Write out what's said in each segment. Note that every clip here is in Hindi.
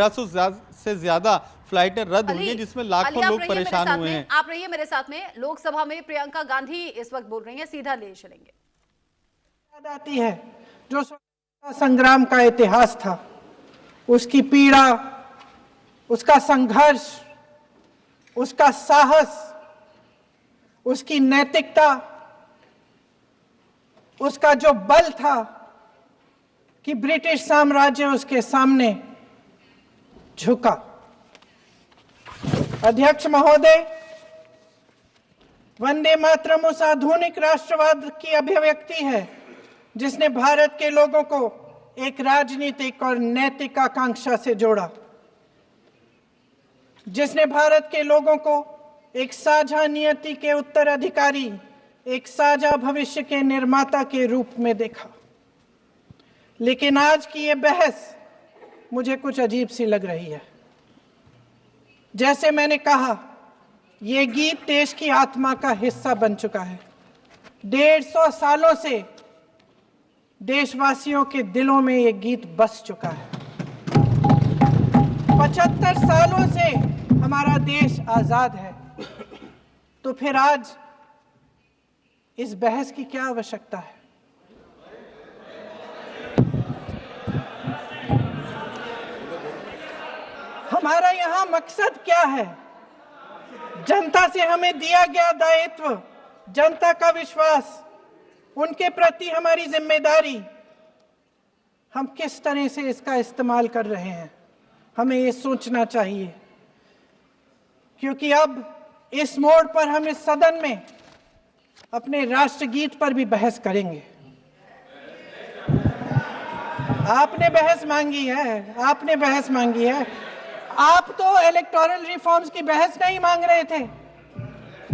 से ज्यादा फ्लाइटें रद्द हुई हैं, जिसमें लाखों लोग परेशान हुए हैं। आप रहिए मेरे साथ में। लोकसभा में प्रियंका गांधी इस वक्त बोल रही हैं, सीधा ले चलेंगे। याद आती है जो स्वतंत्रता संग्राम का इतिहास था, उसकी पीड़ा, उसका संघर्ष, उसका साहस, उसकी नैतिकता, उसका जो बल था कि ब्रिटिश साम्राज्य उसके सामने झुका। अध्यक्ष महोदय, वंदे मातरम उस आधुनिक राष्ट्रवाद की अभिव्यक्ति है जिसने भारत के लोगों को एक राजनीतिक और नैतिक आकांक्षा से जोड़ा, जिसने भारत के लोगों को एक साझा नियति के उत्तराधिकारी, एक साझा भविष्य के निर्माता के रूप में देखा। लेकिन आज की ये बहस मुझे कुछ अजीब सी लग रही है। जैसे मैंने कहा, ये गीत देश की आत्मा का हिस्सा बन चुका है। 150 सालों से देशवासियों के दिलों में ये गीत बस चुका है। 75 सालों से हमारा देश आजाद है, तो फिर आज इस बहस की क्या आवश्यकता है? हमारा यहां मकसद क्या है? जनता से हमें दिया गया दायित्व, जनता का विश्वास, उनके प्रति हमारी जिम्मेदारी, हम किस तरह से इसका इस्तेमाल कर रहे हैं, हमें ये सोचना चाहिए। क्योंकि अब इस मोड़ पर हम इस सदन में अपने राष्ट्रगीत पर भी बहस करेंगे। आपने बहस मांगी है, आपने बहस मांगी है। आप तो इलेक्टोरल रिफॉर्म्स की बहस नहीं मांग रहे थे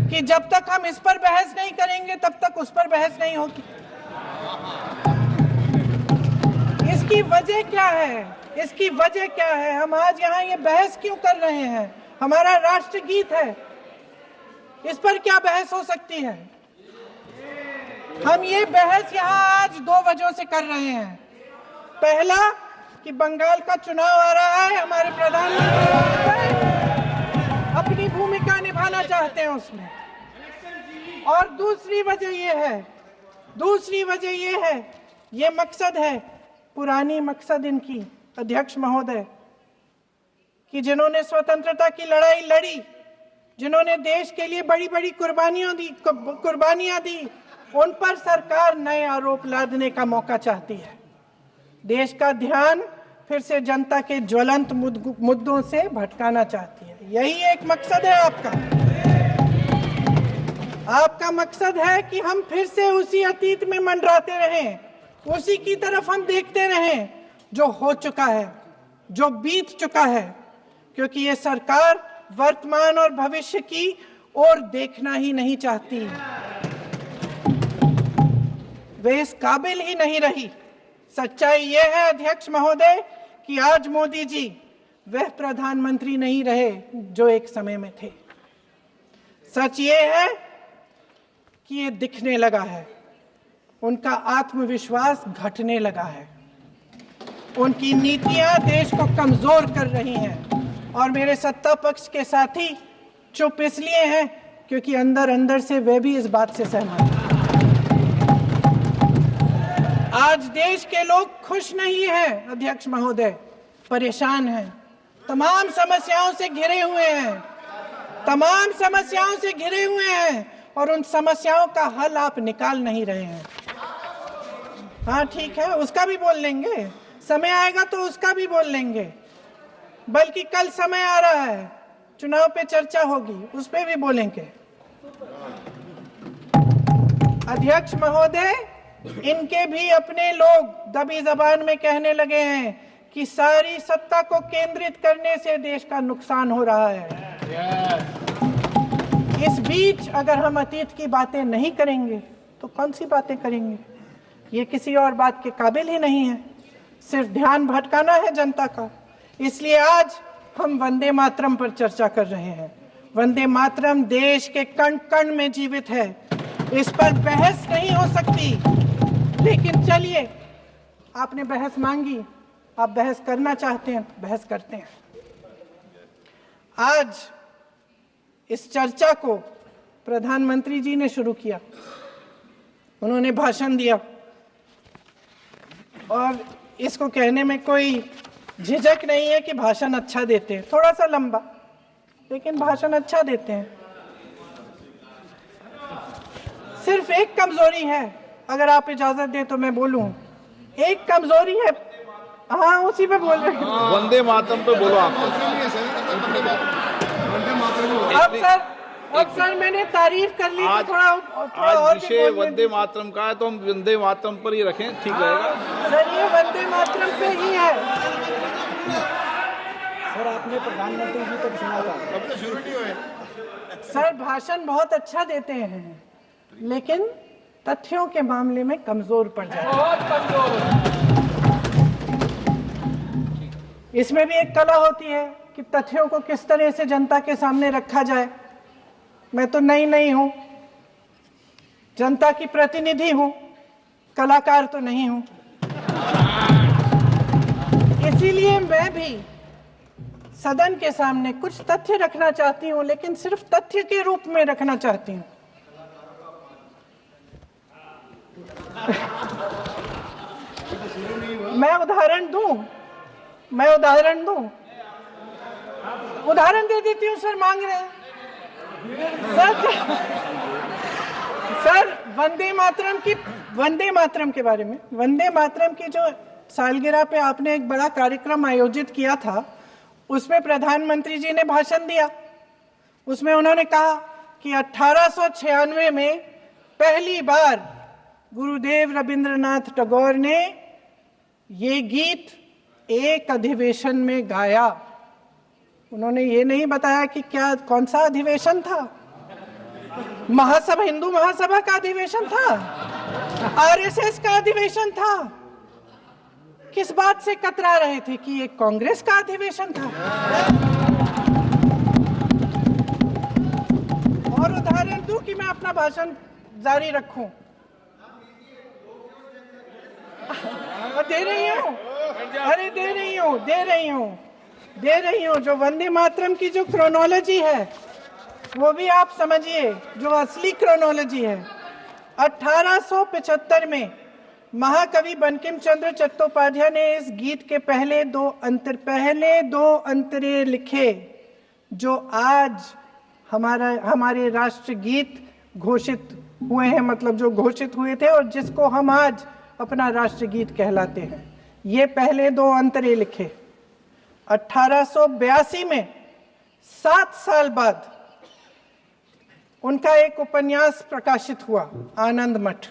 कि जब तक हम इस पर बहस नहीं करेंगे तब तक उस पर बहस नहीं होगी। इसकी वजह क्या है? इसकी वजह क्या है? हम आज यहाँ ये बहस क्यों कर रहे हैं? हमारा राष्ट्रगीत है, इस पर क्या बहस हो सकती है? हम ये बहस यहाँ आज 2 वजहों से कर रहे हैं। पहला कि बंगाल का चुनाव आ रहा है, हमारे प्रधानमंत्री अपनी भूमिका निभाना चाहते हैं उसमें। और दूसरी वजह ये है, ये मकसद है, पुरानी मकसद इनकी, अध्यक्ष महोदय, कि जिन्होंने स्वतंत्रता की लड़ाई लड़ी, जिन्होंने देश के लिए बड़ी बड़ी कुर्बानियां दी, उन पर सरकार नए आरोप लादने का मौका चाहती है। देश का ध्यान फिर से जनता के ज्वलंत मुद्दों से भटकाना चाहती है। यही एक मकसद है आपका। आपका मकसद है कि हम फिर से उसी अतीत में मंडराते रहें, उसी की तरफ हम देखते रहें जो हो चुका है, जो बीत चुका है। क्योंकि ये सरकार वर्तमान और भविष्य की ओर देखना ही नहीं चाहती, वे इस काबिल ही नहीं रही। सच्चाई यह है अध्यक्ष महोदय कि आज मोदी जी वह प्रधानमंत्री नहीं रहे जो एक समय में थे। सच ये है कि ये दिखने लगा है, उनका आत्मविश्वास घटने लगा है, उनकी नीतियां देश को कमजोर कर रही हैं। और मेरे सत्ता पक्ष के साथी चुप इसलिए हैं क्योंकि अंदर अंदर से वे भी इस बात से सहमत हैं। आज देश के लोग खुश नहीं हैं अध्यक्ष महोदय, परेशान हैं, तमाम समस्याओं से घिरे हुए हैं, तमाम समस्याओं से घिरे हुए हैं, और उन समस्याओं का हल आप निकाल नहीं रहे हैं। हाँ ठीक है, उसका भी बोल लेंगे, समय आएगा तो उसका भी बोल लेंगे। बल्कि कल समय आ रहा है, चुनाव पे चर्चा होगी, उस पे भी बोलेंगे। अध्यक्ष महोदय, इनके भी अपने लोग दबी जबान में कहने लगे हैं कि सारी सत्ता को केंद्रित करने से देश का नुकसान हो रहा है। इस बीच अगर हम अतीत की बातें नहीं करेंगे तो कौन सी बातें करेंगे? ये किसी और बात के काबिल ही नहीं है, सिर्फ ध्यान भटकाना है जनता का। इसलिए आज हम वंदे मातरम पर चर्चा कर रहे हैं। वंदे मातरम देश के कण कण में जीवित है, इस पर बहस नहीं हो सकती। लेकिन चलिए, आपने बहस मांगी आप बहस करना चाहते हैं तो बहस करते हैं। आज इस चर्चा को प्रधानमंत्री जी ने शुरू किया, उन्होंने भाषण दिया और इसको कहने में कोई झिझक नहीं है कि भाषण अच्छा देते हैं, थोड़ा सा लंबा लेकिन भाषण अच्छा देते हैं। सिर्फ एक कमजोरी है, अगर आप इजाजत दें तो मैं बोलूं, एक कमजोरी है। हाँ, उसी पे बोल रहे हैं। वंदे मातरम पे बोलो आप। अब सर मैंने तारीफ कर ली, आज थोड़ा आज और विषय वंदे मातरम का है तो हम वंदे मातरम पर ही रखें, ठीक रहेगा। सर ये वंदे मातरम पे ही है। सर आपने प्रधानमंत्री जी तक सुना था, अब तो शुरू नहीं हुए। सर भाषण बहुत अच्छा देते हैं लेकिन तथ्यों के मामले में कमजोर पड़ जाते हैं, बहुत कमजोर। इसमें भी एक कला होती है कि तथ्यों को किस तरह से जनता के सामने रखा जाए। मैं तो नहीं हूं, जनता की प्रतिनिधि हूं, कलाकार तो नहीं हूं। इसीलिए मैं भी सदन के सामने कुछ तथ्य रखना चाहती हूं, लेकिन सिर्फ तथ्य के रूप में रखना चाहती हूं। मैं उदाहरण दे देती हूँ। सर मांग रहे हैं सर वंदे मातरम के बारे में, वंदे मातरम की जो सालगिरह पे आपने एक बड़ा कार्यक्रम आयोजित किया था, उसमें प्रधानमंत्री जी ने भाषण दिया। उसमें उन्होंने कहा कि 1896 में पहली बार गुरुदेव रविंद्रनाथ टैगोर ने ये गीत एक अधिवेशन में गाया। उन्होंने ये नहीं बताया कि कौन सा अधिवेशन था, हिंदू महासभा का अधिवेशन था, आरएसएस का अधिवेशन था। किस बात से कतरा रहे थे कि ये कांग्रेस का अधिवेशन था। और उदाहरण दूं कि मैं अपना भाषण जारी रखूं, दे रही हूं। जो वंदे मातरम की जो क्रोनोलॉजी है वो भी आप समझिए, जो असली क्रोनोलॉजी है। 1875 में महाकवि बंकिम चंद्र चट्टोपाध्याय ने इस गीत के पहले दो अंतरे लिखे, जो आज हमारे राष्ट्रगीत घोषित हुए हैं, मतलब जो घोषित हुए थे और जिसको हम आज अपना राष्ट्रगीत कहलाते हैं। ये पहले दो अंतरे लिखे। 1882 में 7 साल बाद उनका एक उपन्यास प्रकाशित हुआ, आनंद मठ।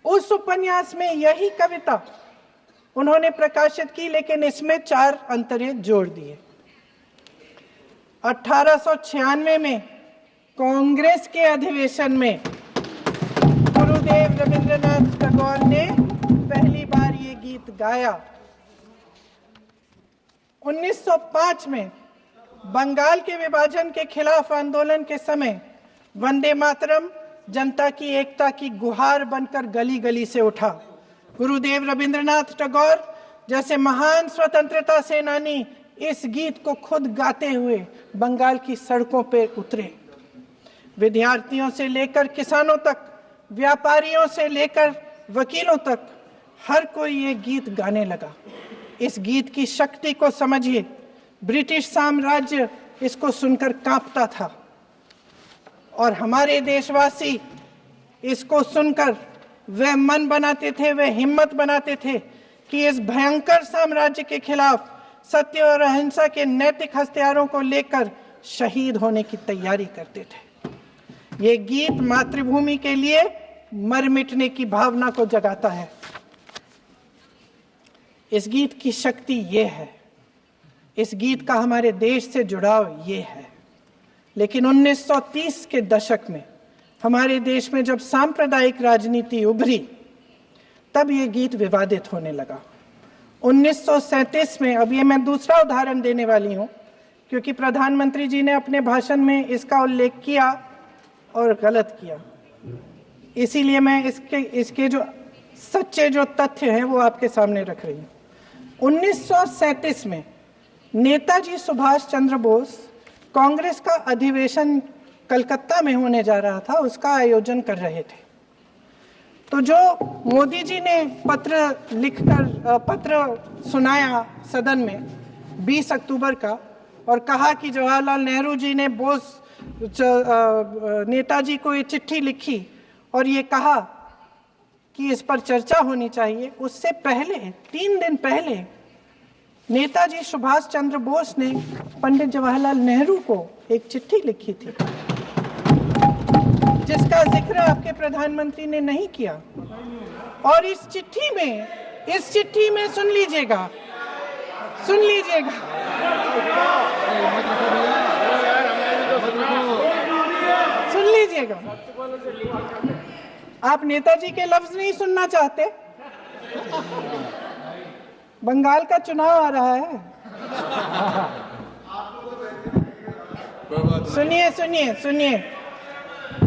उस उपन्यास में यही कविता उन्होंने प्रकाशित की, लेकिन इसमें 4 अंतरे जोड़ दिए। 1896 में कांग्रेस के अधिवेशन में गुरुदेव रविंद्रनाथ टैगोर ने पहली बार ये गीत गाया। 1905 में बंगाल के विभाजन के खिलाफ आंदोलन के समय वंदे मातरम जनता की एकता की गुहार बनकर गली गली से उठा। गुरुदेव रविंद्रनाथ टैगोर जैसे महान स्वतंत्रता सेनानी इस गीत को खुद गाते हुए बंगाल की सड़कों पर उतरे। विद्यार्थियों से लेकर किसानों तक, व्यापारियों से लेकर वकीलों तक, हर कोई ये गीत गाने लगा। इस गीत की शक्ति को समझिए। ब्रिटिश साम्राज्य इसको सुनकर कांपता था और हमारे देशवासी इसको सुनकर वे मन बनाते थे, वे हिम्मत बनाते थे कि इस भयंकर साम्राज्य के खिलाफ सत्य और अहिंसा के नैतिक हथियारों को लेकर शहीद होने की तैयारी करते थे। ये गीत मातृभूमि के लिए मर मिटने की भावना को जगाता है। इस गीत की शक्ति ये है, इस गीत का हमारे देश से जुड़ाव ये है। लेकिन 1930 के दशक में हमारे देश में जब सांप्रदायिक राजनीति उभरी, तब ये गीत विवादित होने लगा। 1937 में, अब ये मैं दूसरा उदाहरण देने वाली हूँ क्योंकि प्रधानमंत्री जी ने अपने भाषण में इसका उल्लेख किया और गलत किया, इसीलिए मैं इसके जो सच्चे जो तथ्य हैं वो आपके सामने रख रही हूँ। 1937 में नेताजी सुभाष चंद्र बोस कांग्रेस का अधिवेशन कलकत्ता में होने जा रहा था, उसका आयोजन कर रहे थे। तो जो मोदी जी ने पत्र सुनाया सदन में 20 अक्टूबर का और कहा कि जवाहरलाल नेहरू जी ने नेताजी को ये चिट्ठी लिखी और ये कहा कि इस पर चर्चा होनी चाहिए, उससे पहले 3 दिन पहले नेताजी सुभाष चंद्र बोस ने पंडित जवाहरलाल नेहरू को एक चिट्ठी लिखी थी, जिसका जिक्र आपके प्रधानमंत्री ने नहीं किया। और इस चिट्ठी में सुन लीजिएगा, आप नेताजी के लफ्ज नहीं सुनना चाहते? बंगाल का चुनाव आ रहा है।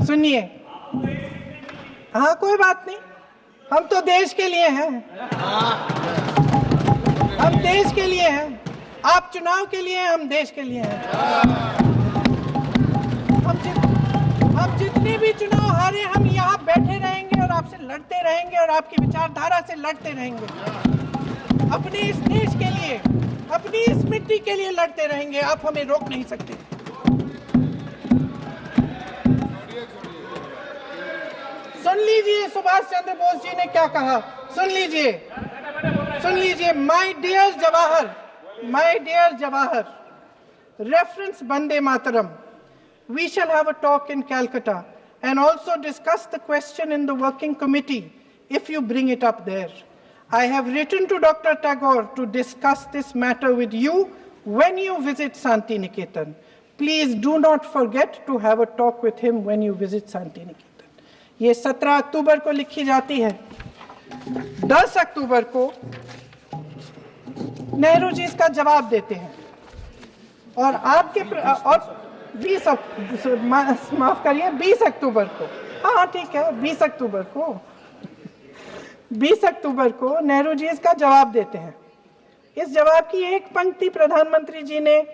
सुनिए। हाँ, कोई बात नहीं, हम तो देश के लिए हैं। हम देश के लिए हैं, आप चुनाव के लिए, हम देश के लिए हैं। हम जितने भी चुनाव हारे, हम यहाँ बैठे रहेंगे और आपसे लड़ते रहेंगे और आपकी विचारधारा से लड़ते रहेंगे। अपने इस देश के लिए, अपनी इस मिट्टी के लिए लड़ते रहेंगे। आप हमें रोक नहीं सकते। सुन लीजिए सुभाष चंद्र बोस जी ने क्या कहा, सुन लीजिए। My dear Jawahar, reference Vande Mataram, we shall have a talk in Calcutta and also discuss the question in the working committee if you bring it up there. I have written to Dr. Tagore to discuss this matter with you when you visit Santi Niketan. Please do not forget to have a talk with him when you visit Santi Niketan. ये 17 अक्टूबर को लिखी जाती है। 10 अक्टूबर को नेहरू जी इसका जवाब देते हैं और और 20 अक्टूबर को, हाँ ठीक है, 20 अक्टूबर को नेहरू जी इसका जवाब देते हैं। इस जवाब की एक पंक्ति प्रधानमंत्री जी ने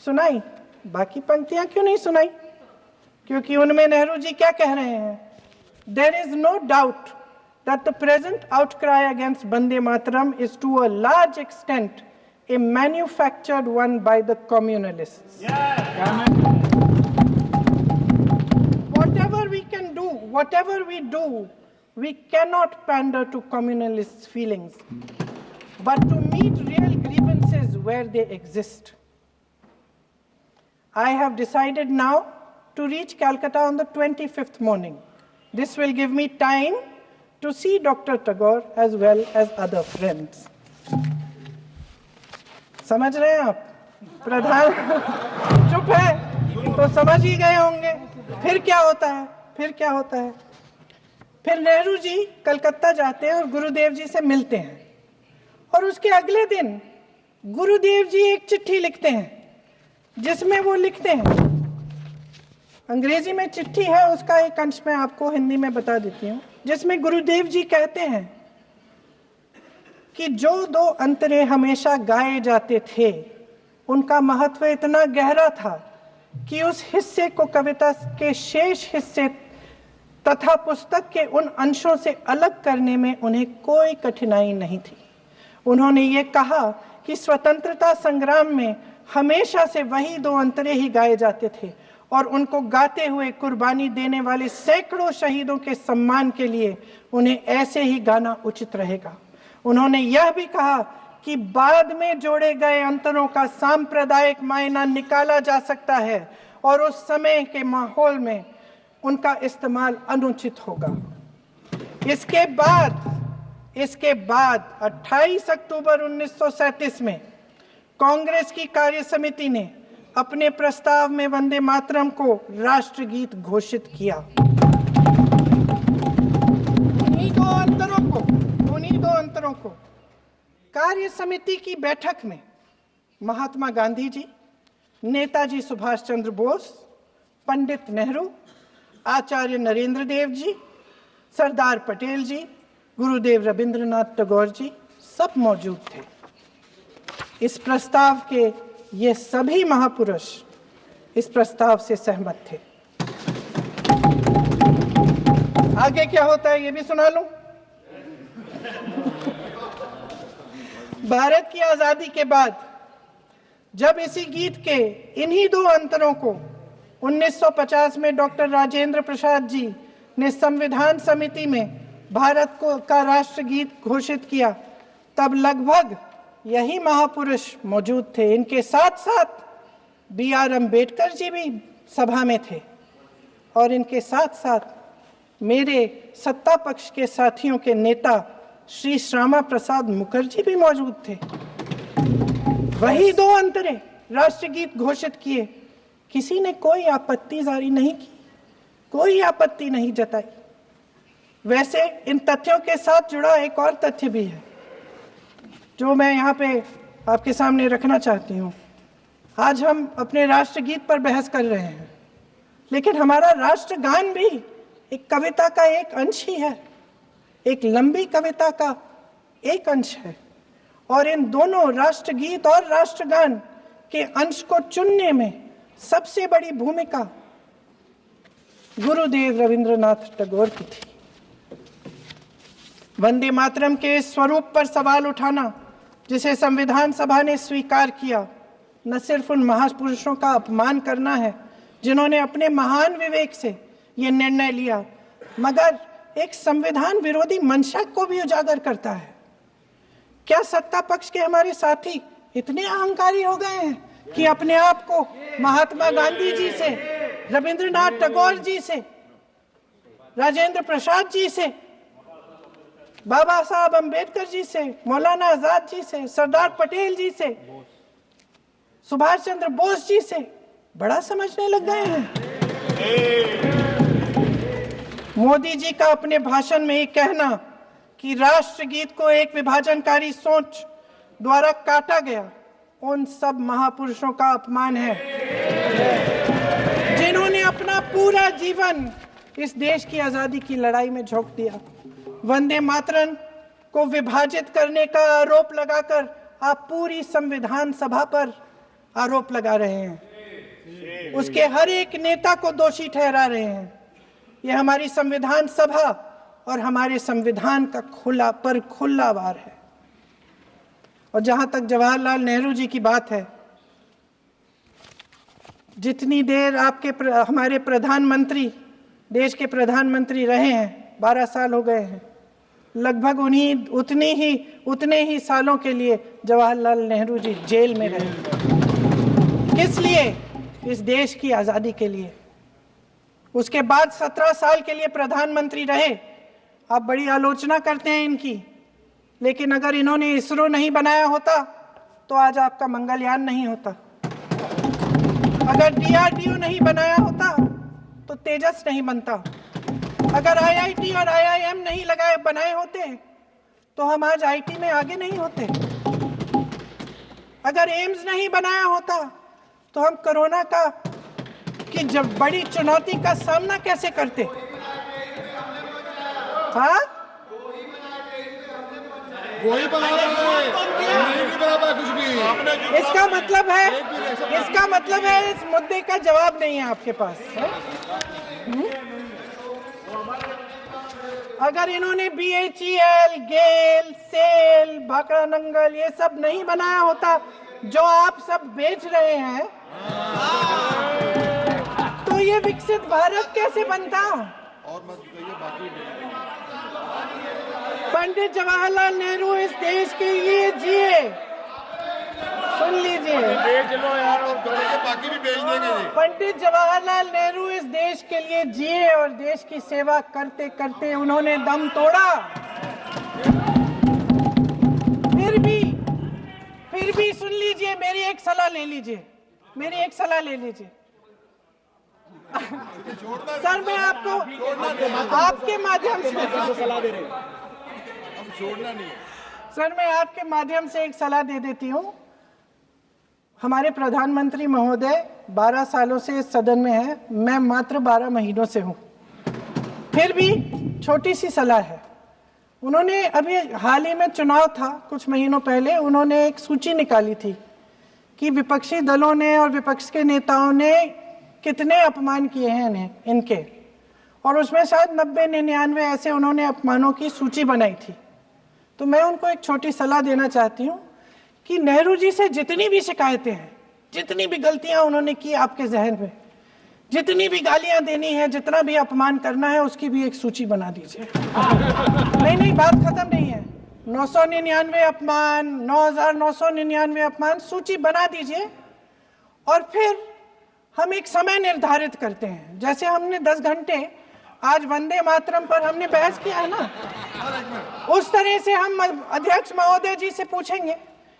सुनाई, बाकी पंक्तियां क्यों नहीं सुनाई? क्योंकि उनमें नेहरू जी क्या कह रहे हैं? There is no doubt that the present outcry against Vande Mataram is to a large extent a manufactured one by the communalists. Whatever we do, we cannot pander to communalists' feelings, but to meet real grievances where they exist. I have decided now to reach Calcutta on the 25th morning. This will give me time to see Dr. Tagore as well as other friends. समझ रहे हैं आप? प्रधान चुप है तो समझ ही गए होंगे। फिर क्या होता है? फिर नेहरू जी कलकत्ता जाते हैं और गुरुदेव जी से मिलते हैं और उसके अगले दिन गुरुदेव जी एक चिट्ठी लिखते हैं, जिसमें वो लिखते हैं, अंग्रेजी में चिट्ठी है, उसका एक अंश मैं आपको हिंदी में बता देती हूँ, जिसमें गुरुदेव जी कहते हैं कि जो 2 अंतरे हमेशा गाए जाते थे उनका महत्व इतना गहरा था कि उस हिस्से को कविता के शेष हिस्से तथा पुस्तक के उन अंशों से अलग करने में उन्हें कोई कठिनाई नहीं थी। उन्होंने ये कहा कि स्वतंत्रता संग्राम में हमेशा से वही 2 अंतरे ही गाए जाते थे और उनको गाते हुए कुर्बानी देने वाले सैकड़ों शहीदों के सम्मान के लिए उन्हें ऐसे ही गाना उचित रहेगा। उन्होंने यह भी कहा कि बाद में जोड़े गए अंतरों का सांप्रदायिक मायना निकाला जा सकता है और उस समय के माहौल में उनका इस्तेमाल अनुचित होगा। इसके बाद 28 अक्टूबर 1937 में कांग्रेस की कार्य समिति ने अपने प्रस्ताव में वंदे मातरम को राष्ट्रगीत घोषित किया। उन्हीं दो अंतरों को कार्य समिति की बैठक में महात्मा गांधी जी, नेताजी सुभाष चंद्र बोस, पंडित नेहरू, आचार्य नरेंद्र देव जी, सरदार पटेल जी, गुरुदेव रविंद्रनाथ टैगोर जी सब मौजूद थे। इस प्रस्ताव के ये सभी महापुरुष इस प्रस्ताव से सहमत थे। आगे क्या होता है ये भी सुना लूं। भारत की आजादी के बाद जब इसी गीत के इन्हीं दो अंतरों को 1950 में डॉक्टर राजेंद्र प्रसाद जी ने संविधान समिति में भारत को का राष्ट्रगीत घोषित किया, तब लगभग यही महापुरुष मौजूद थे। इनके साथ साथ B.R. अम्बेडकर जी भी सभा में थे और इनके साथ साथ मेरे सत्ता पक्ष के साथियों के नेता श्री श्यामा प्रसाद मुखर्जी भी मौजूद थे। वही दो अंतरे राष्ट्रगीत घोषित किए, किसी ने कोई आपत्ति जारी नहीं की, कोई आपत्ति नहीं जताई। वैसे इन तथ्यों के साथ जुड़ा एक और तथ्य भी है जो मैं यहाँ पे आपके सामने रखना चाहती हूँ। आज हम अपने राष्ट्रगीत पर बहस कर रहे हैं, लेकिन हमारा राष्ट्रगान भी एक कविता का एक अंश ही है, एक लंबी कविता का एक अंश है। और इन दोनों राष्ट्रगीत और राष्ट्रगान के अंश को चुनने में सबसे बड़ी भूमिका गुरुदेव रविंद्रनाथ टैगोर की थी। वंदे मातरम के स्वरूप पर सवाल उठाना, जिसे संविधान सभा ने स्वीकार किया, न सिर्फ उन महापुरुषों का अपमान करना है जिन्होंने अपने महान विवेक से ये निर्णय लिया, मगर एक संविधान विरोधी मंशा को भी उजागर करता है। क्या सत्ता पक्ष के हमारे साथी इतने अहंकारी हो गए हैं कि अपने आप को महात्मा गांधी जी से, रविंद्रनाथ टैगोर जी से, राजेंद्र प्रसाद जी से, बाबा साहब अम्बेडकर जी से, मौलाना आजाद जी से, सरदार पटेल जी से, सुभाष चंद्र बोस जी से बड़ा समझने लग गए हैं? मोदी जी का अपने भाषण में ये कहना कि राष्ट्रगीत को एक विभाजनकारी सोच द्वारा काटा गया, उन सब महापुरुषों का अपमान है जिन्होंने अपना पूरा जीवन इस देश की आजादी की लड़ाई में झोंक दिया। वंदे मातरम को विभाजित करने का आरोप लगाकर आप पूरी संविधान सभा पर आरोप लगा रहे हैं, उसके हर एक नेता को दोषी ठहरा रहे हैं। यह हमारी संविधान सभा और हमारे संविधान का खुला वार है। और जहां तक जवाहरलाल नेहरू जी की बात है, जितनी देर हमारे प्रधानमंत्री देश के प्रधानमंत्री रहे हैं, 12 साल हो गए हैं, लगभग उतने ही सालों के लिए जवाहरलाल नेहरू जी जेल में रहे। किस लिए? इस देश की आजादी के लिए। उसके बाद 17 साल के लिए प्रधानमंत्री रहे। आप बड़ी आलोचना करते हैं इनकी, लेकिन अगर इन्होंने इसरो नहीं बनाया होता तो आज आपका मंगलयान नहीं होता। अगर DRDO नहीं बनाया होता तो तेजस नहीं बनता। अगर IIT और IIM नहीं बनाए होते तो हम आज IT में आगे नहीं होते। अगर एम्स नहीं बनाया होता तो हम कोरोना की जब बड़ी चुनौती का सामना कैसे करते? हाँ, वही बना कुछ भी। इसका मतलब है इस मुद्दे का जवाब नहीं है आपके पास है? अगर इन्होंने BHEL, गेल, सेल, भाखड़ा नंगल ये सब नहीं बनाया होता जो आप सब बेच रहे हैं, तो ये विकसित भारत कैसे बनता? और मत कहिए बाकी। पंडित जवाहरलाल नेहरू इस देश के लिए जिए। सुन लीजिए, बेच लो यार, बाकी भी बेच देंगे। पंडित जवाहरलाल नेहरू इस देश के लिए जिए और देश की सेवा करते करते उन्होंने दम तोड़ा। फिर भी सुन लीजिए, मेरी एक सलाह ले लीजिए। सर, मैं आपके माध्यम से सलाह दे रहे हैं। छोड़ना नहीं। सर, मैं आपके माध्यम से एक सलाह दे देती हूँ। हमारे प्रधानमंत्री महोदय 12 सालों से इस सदन में हैं, मैं मात्र 12 महीनों से हूँ। फिर भी छोटी सी सलाह है, उन्होंने अभी हाल ही में चुनाव था कुछ महीनों पहले, उन्होंने एक सूची निकाली थी कि विपक्षी दलों ने और विपक्ष के नेताओं ने कितने अपमान किए हैं इनके, और उसमें शायद 90-99 ऐसे उन्होंने अपमानों की सूची बनाई थी। तो मैं उनको एक छोटी सलाह देना चाहती हूँ कि नेहरू जी से जितनी भी शिकायतें हैं, जितनी भी गलतियां उन्होंने की आपके जहन में, जितनी भी गालियां देनी है, जितना भी अपमान करना है, उसकी भी एक सूची बना दीजिए। नहीं, बात खत्म नहीं है। 999 अपमान, 9,999 अपमान, सूची बना दीजिए और फिर हम एक समय निर्धारित करते हैं। जैसे हमने 10 घंटे आज वंदे मातरम पर हमने बहस किया है ना, उस तरह से हम अध्यक्ष महोदय जी से पूछेंगे,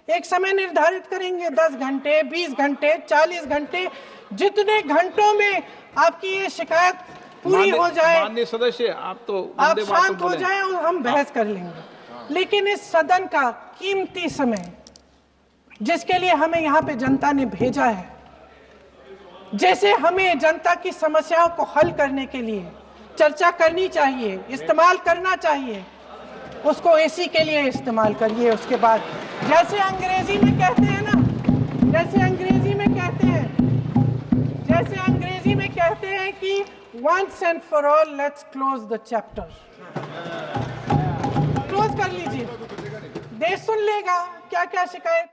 एक समय निर्धारित करेंगे, 10 घंटे, 20 घंटे, 40 घंटे, जितने घंटों में आपकी ये शिकायत पूरी हो जाए, माननीय सदस्य आप शांत हो जाएं और हम बहस कर लेंगे। लेकिन इस सदन का कीमती समय, जिसके लिए हमें यहाँ पे जनता ने भेजा है, जैसे हमें जनता की समस्याओं को हल करने के लिए चर्चा करनी चाहिए, इस्तेमाल करना चाहिए, उसको एसी के लिए इस्तेमाल करिए। उसके बाद जैसे अंग्रेजी में कहते हैं ना, जैसे अंग्रेजी में कहते हैं कि once and for all let's close the chapter, close कर लीजिए, देश सुन लेगा क्या क्या शिकायत